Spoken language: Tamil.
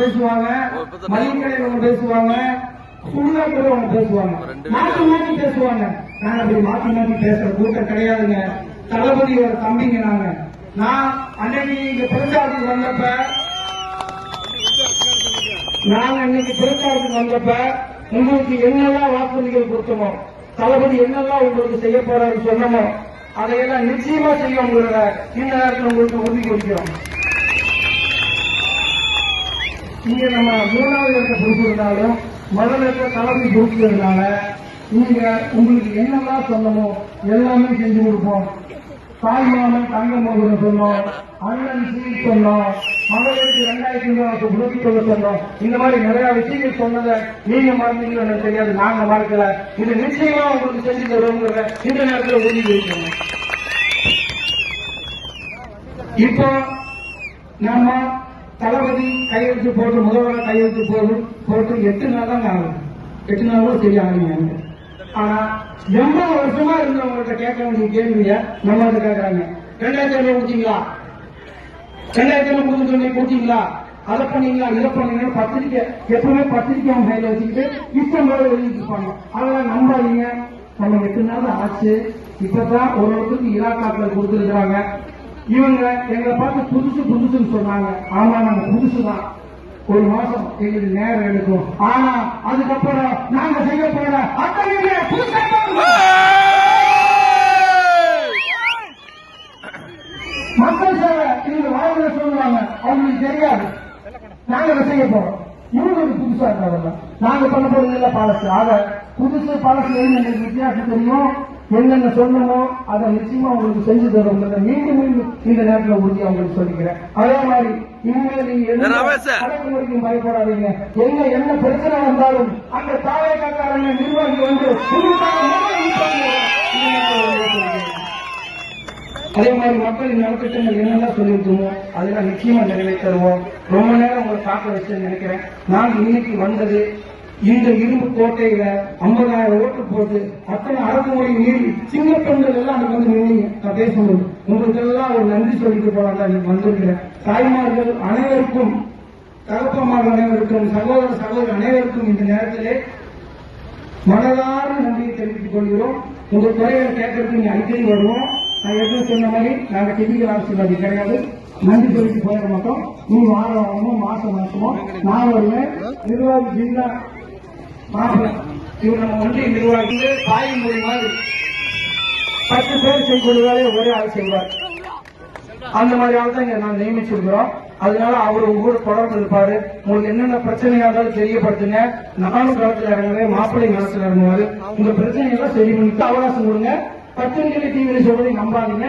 பேசுவாங்க, மளிகை ஒண்ணு பேசுவாங்க, சுடுகாட்டுல ஒண்ணு பேசுவாங்க, மாற்றி மாற்றி பேசுவாங்க. நாங்க அப்படி மாற்றி மாற்றி பேசுற கூட்டம் கிடையாதுங்க. தளபதியோட தம்பிங்க நாங்க. நான் அன்னைக்கு இங்க பிரச்சாரத்துக்கு வந்தப்ப உங்களுக்கு என்னெல்லாம் வாக்குறுதிகள் கொடுத்தோமோ, தளபதி என்னெல்லாம் உங்களுக்கு செய்ய போறாரு சொன்னமோ, அதையெல்லாம் நிச்சயமா செய்ய உங்களோட இந்த நேரத்தில் உங்களுக்கு உறுதி கொடுக்கிறோம். இங்க நம்ம 3வது இடத்தை கொடுத்திருந்தாலும் முதல்ல தளபதி கொடுத்ததுனால நீங்க உங்களுக்கு என்னெல்லாம் சொன்னமோ எல்லாமே செஞ்சு கொடுப்போம். தாய்மாமன் தங்க மோதிரம் சொன்னோம், அண்ணன் சீட் சொன்னோம், மகளிருக்கு 2000 உதவி தொகை சொன்னோம். இந்த மாதிரி நிறைய விஷயங்கள் சொன்னதை நீங்க மறந்தீங்களோ எனக்கு தெரியாது, நாங்க மறக்கல. இது நிச்சயமா உங்களுக்கு செஞ்சு தருவோங்கிற இந்த நேரத்தில் உறுதி இருக்கணும். இப்போ நம்ம தளபதி கையெழுத்து போட்டு முதல்வர் கையெழுத்து போட்டு 8 நாள் தான் ஆகுது. 8 நாள் கூட சரி ஆகுங்க. ஆனா 80 வருஷமா இருந்தவங்கள்ட்ட கேட்க வேண்டிய கேள்விய நம்மள்ட்ட கேட்கறாங்க. 2000 கொடுத்தீங்களா, 2000 கொடுத்தீங்களா, அதை பண்ணீங்களா, இதை பண்ணீங்க. பத்திரிக்கை எப்பவுமே பத்திரிக்கை அவங்க கையில வச்சுக்கிட்டு இஷ்டம் போல எழுதிட்டு இருப்பாங்க. அதெல்லாம் நம்பாதீங்க. நம்ம 8 நாள் ஆச்சு. இப்பதான் ஓரளவுக்கு இலாக்காக்கள் கொடுத்துருக்காங்க. இவங்க எங்களை பார்த்து புதுசுன்னு சொன்னாங்க. ஆமா நாங்க புதுசுதான், 1 மாசம் எங்களுக்கு நேரம் எடுக்கும். ஆனா அதுக்கப்புறம் நாங்க செய்ய போற அத்தனை மக்கள் சேவை இவங்க வாழ்க்கை சொல்லுவாங்க. அவங்களுக்கு தெரியாது நாங்க செய்ய போறோம். இவங்களுக்கு புதுசா இருக்காங்க. நாங்க பண்ண போறது இல்ல பழசு. ஆக புதுசு பழசு எங்களுக்கு வித்தியாசம் தெரியும். என்னென்ன சொல்லணுமோ அதை நிச்சயமா உங்களுக்கு செஞ்சு தரும். மீண்டும் இந்த நேரத்தில் உறுதியா உங்களுக்கு சொல்லிக்கிறேன். அதே மாதிரி இனிமேல் நீங்க அடக்குமுறைக்கும் பயப்படாதீங்க. என்ன பிரச்சனை வந்தாலும் அந்த தாவேக்காரங்க நிர்வாகி வந்து அதே மாதிரி மக்களின் நலத்திட்டங்கள் என்னெல்லாம் சொல்லியிருக்கோமோ அதெல்லாம் நிச்சயமா நிறைவேற்றுவோம். ரொம்ப நேரம் உங்களை பார்க்க வச்சு நினைக்கிறேன். நான் இன்னைக்கு வந்தது இந்த இரும்பு கோட்டையில 50,000 ஓட்டு போட்டு அத்தனை அடக்குமுறை மீறி சிங்க பெண்கள் எல்லாம் அன்னைக்கு வந்து நின்று பேசணும். உங்களுக்கு எல்லாம் ஒரு நன்றி சொல்லிட்டு போலாம் தான் வந்திருக்கிறேன். தாய்மார்கள் அனைவருக்கும், தகப்பமார்கள் அனைவருக்கும், சகோதர அனைவருக்கும் இந்த நேரத்திலே மனதார நன்றியை தெரிவித்துக் கொள்கிறோம். உங்க குறைகளை கேட்கறதுக்கு நீங்க அடிக்கடி வருவோம். நான் எதுவும் சொன்ன மாதிரி நாங்க டிபிக்கல் அரசியல்வாதி கிடையாது. நன்றி சொல்லிட்டு போயிட மாட்டோம். நீ வாரமோ மாசமோ நான் வருவேன். நிர்வாகி ஜில்லா மாப்பிள்ள இவர் நம்ம ஒன்றிய நிர்வாகி தாய்மொழி மாதிரி 10 பேர் செய்யக்கூடிய வேலையை ஒரே ஆள் செய்வார். அந்த மாதிரி ஆள் தான் இங்க நான் நியமிச்சிருக்கிறோம். அதனால அவர் உங்களோட தொடர்பு இருப்பாரு. உங்களுக்கு என்னென்ன பிரச்சனையா இருந்தாலும் தெரியப்படுத்துங்க. நானும் களத்தில் இறங்குவேன், மாப்பிள்ளை களத்தில் இறங்குவாரு. உங்க பிரச்சனையெல்லாம் சரி பண்ணிட்டு அவகாசம் கொடுங்க. பத்திரிகை டிவியில சொல்றதை நம்பாதீங்க.